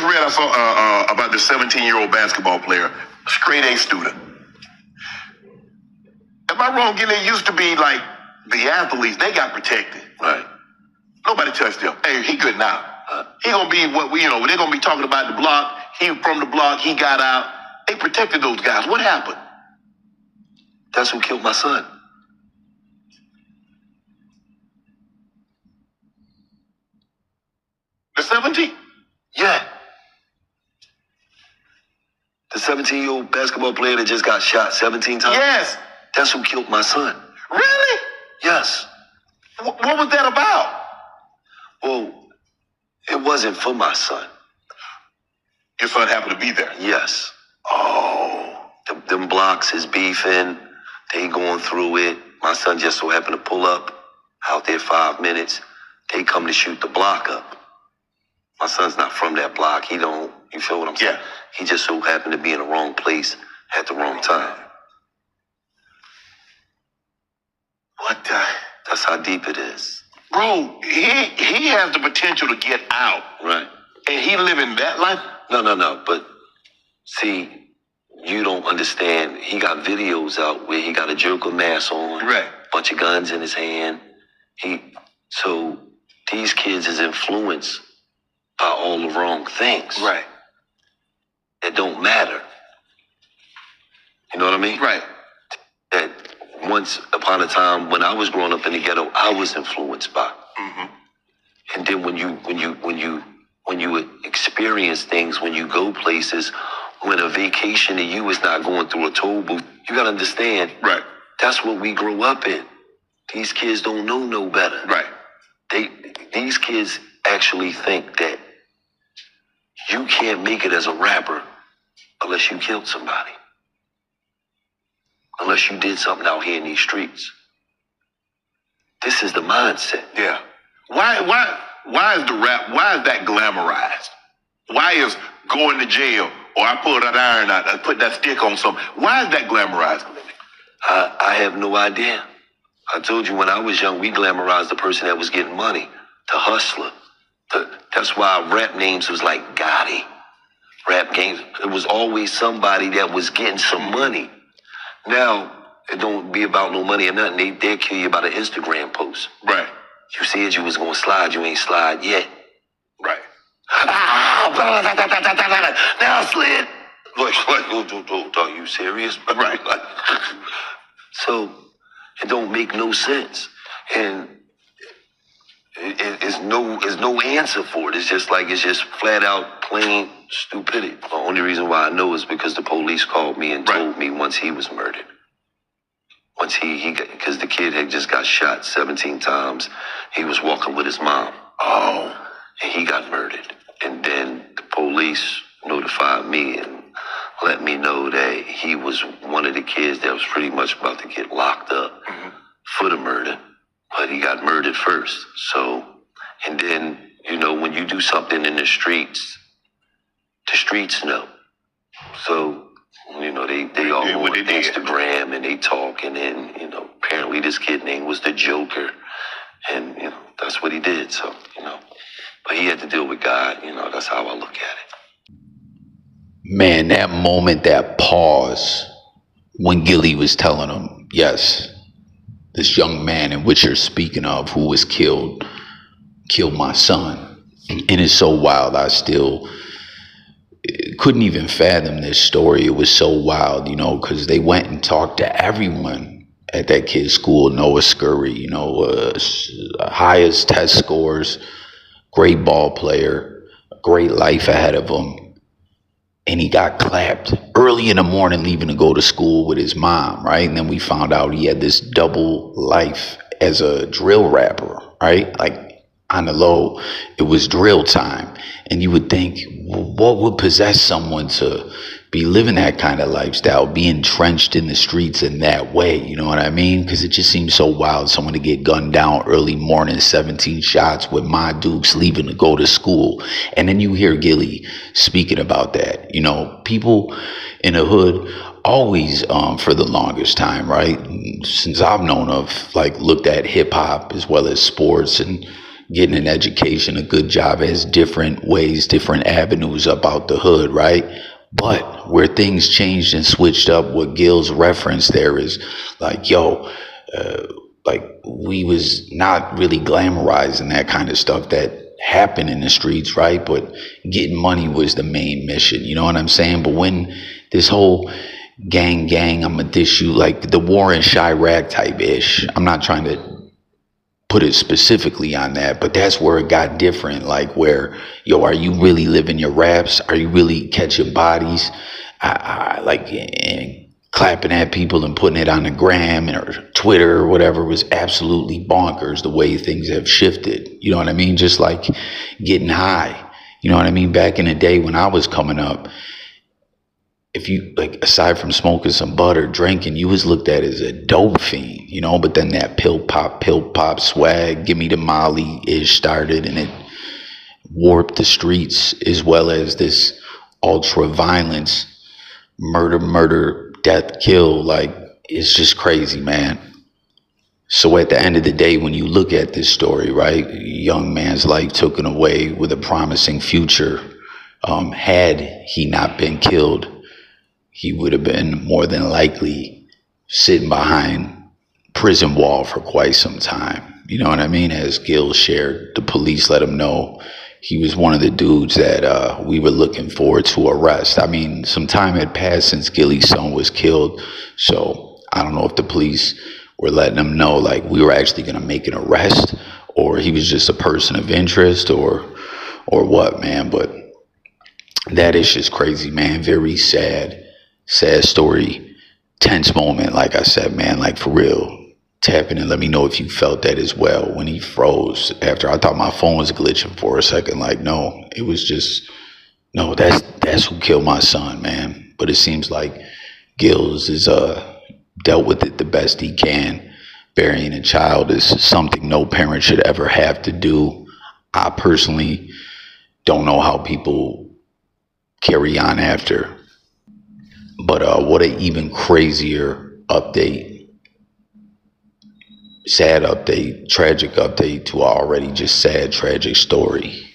just read I saw about the 17-year-old basketball player, straight A student. Am I wrong? It used to be like the athletes, they got protected. Right. Nobody touched him. Hey, he good now. He gonna be they're gonna be talking about the block. He from the block, he got out. They protected those guys. What happened? That's who killed my son. The 17? Yeah. The 17-year-old basketball player that just got shot 17 times? Yes. That's who killed my son. Really? Yes. What was that about? Well, it wasn't for my son. Your son happened to be there? Yes. Oh. Them blocks is beefing. They going through it. My son just so happened to pull up out there 5 minutes. They come to shoot the block up. My son's not from that block. He don't, you feel what I'm saying? Yeah. He just so happened to be in the wrong place at the wrong time. What the? That's how deep it is. Bro, he has the potential to get out. Right. And he living that life? No. But see, you don't understand. He got videos out where he got a Joker mask on. Right. Bunch of guns in his hand. So these kids is influenced by all the wrong things. Right. It don't matter. You know what I mean? Right. That once upon a time when I was growing up in the ghetto, I was influenced by. Mm-hmm. And then when you experience things, when you go places, when a vacation to you is not going through a toll booth, you gotta understand. Right. That's what we grow up in. These kids don't know no better. Right. These kids actually think that you can't make it as a rapper unless you killed somebody. Unless you did something out here in these streets. This is the mindset. Yeah. Why is the rap, why is that glamorized? Why is going to jail or I pull that iron out, I put that stick on something? Why is that glamorized? I have no idea. I told you when I was young, we glamorized the person that was getting money, the hustler. That's why rap names was like Gotti. Rap games, it was always somebody that was getting some money. Now, it don't be about no money or nothing. They'll kill you about an Instagram post. Right. You said you was gonna slide, you ain't slide yet. Right. Now I slid. Like, are you serious? Right. So, it don't make no sense. And it's no answer for it. It's just flat out plain stupidity. The only reason why I know is because the police called me and told me once he was murdered. Once because the kid had just got shot 17 times. He was walking with his mom. Oh. And he got murdered. And then the police notified me and let me know that he was one of the kids that was pretty much about to get locked up for the murder. But he got murdered first. So, and then, when you do something in the streets know. So, they all go on Instagram and they talk, and then, apparently this kid name was the Joker. And, that's what he did. So, but he had to deal with God. That's how I look at it. Man, that moment, that pause when Gillie was telling him, yes, this young man in which you're speaking of who was killed my son. And it's so wild. I still couldn't even fathom this story. It was so wild, because they went and talked to everyone at that kid's school. Noah Scurry, highest test scores, great ball player, great life ahead of him. And he got clapped early in the morning leaving to go to school with his mom, right? And then we found out he had this double life as a drill rapper, right? Like on the low, it was drill time. And you would think, well, what would possess someone to be living that kind of lifestyle, be entrenched in the streets in that way? You know what I mean? Because it just seems so wild, someone to get gunned down early morning, 17 shots with my Dukes leaving to go to school. And then you hear Gillie speaking about that. People in the hood always, for the longest time, right, since I've known of, looked at hip hop as well as sports and getting an education, a good job, has different ways, different avenues up out the hood, right? But where things changed and switched up, what Gil's reference there is like, like we was not really glamorizing that kind of stuff that happened in the streets, right? But getting money was the main mission, you know what I'm saying? But when this whole gang, I'ma dish you, like the Warren Chirac type ish, I'm not trying to put it specifically on that, but that's where it got different. Like where, are you really living your raps? Are you really catching bodies? Like, and clapping at people and putting it on the gram or Twitter or whatever was absolutely bonkers the way things have shifted. You know what I mean? Just like getting high. You know what I mean? Back in the day when I was coming up, if you, like, aside from smoking some butter, drinking, you was looked at as a dope fiend, you know, but then that pill pop swag, give me the Molly ish started, and it warped the streets, as well as this ultra violence, murder, death, kill. Like, it's just crazy, man. So at the end of the day, when you look at this story, right, young man's life taken away with a promising future. Had he not been killed, he would have been more than likely sitting behind prison wall for quite some time. You know what I mean? As Gil shared, the police let him know he was one of the dudes that we were looking forward to arrest. I mean, some time had passed since Gilly's son was killed, so I don't know if the police were letting him know, like, we were actually going to make an arrest, or he was just a person of interest, or what, man. But that is just crazy, man. Very sad story, tense moment. Like I said, man, like, for real, tap in and let me know if you felt that as well when he froze after I thought my phone was glitching for a second. Like, no, it was just, no, that's who killed my son, man. But it seems like Gills is dealt with it the best he can. Burying a child is something no parent should ever have to do. I personally don't know how people carry on after. But what an even crazier update, sad update, tragic update to an already just sad, tragic story.